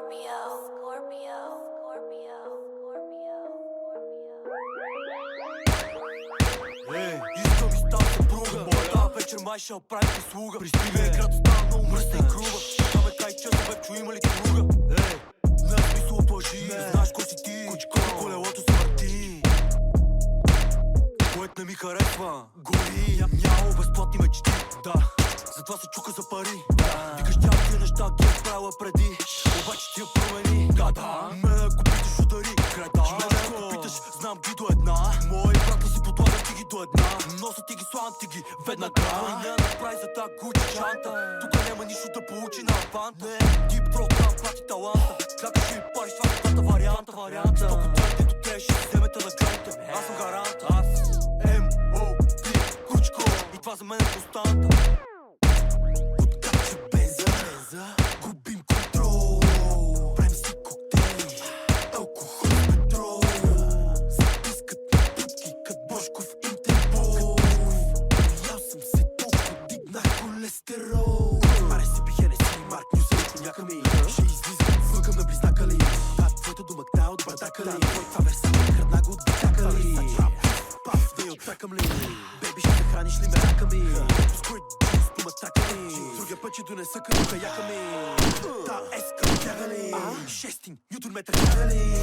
Scorpio, Scorpio, Scorpio, Scorpio. Искам и става съпруга. Тази вечер май ще оправи прислуга. Пристигай, град става много мръсна и груба. Абе, кай често, бе, чу има ли друга? Не е смисъл плажи. Знаеш кой си ти? Кучко на колелото се върти. Което не ми харесва гори. Няма безплатни мечти. Да, затова се чука за пари. Викаш тя тия неща ги е правила преди. Обаче ти я промени. Да, мене ако питаш удари креда. Мене ако питаш, знам ги до една. Мои брата си подлагаш ти ги до една. Носа ти ги, славам ти ги веднага. Той не направи за та Гучи чанта. Тука няма нищо да получи на аванта. Ти програм плати таланта. Как ще ми париш, това са двата варианта. Стоко твърди до те, ще вземете на граните. Аз съм гарант. Аз М.O.P. Кучко. И това за мен е константа. Откача бенза, губим контрол. Правим си коктейли, алкохол, петрол. Запискат напитки, кът Бошков Интерпол. Ял съм се толкова, дигнах холестерол. Маре си пихенеси, Марк Нюсел, коняка ми. Ще излизам, въгъм на близнака ли? Твоето домакта от бардака ли? Това версата, храна го от битака ли? Паф, да я отпекам ли? Беби, ще се храниш ли ме рака ми? Сквид, споматака ми? Другия път ще донеса като каяка ми. Та еска, тяга ли? Шестин, нютон метър тяга ли?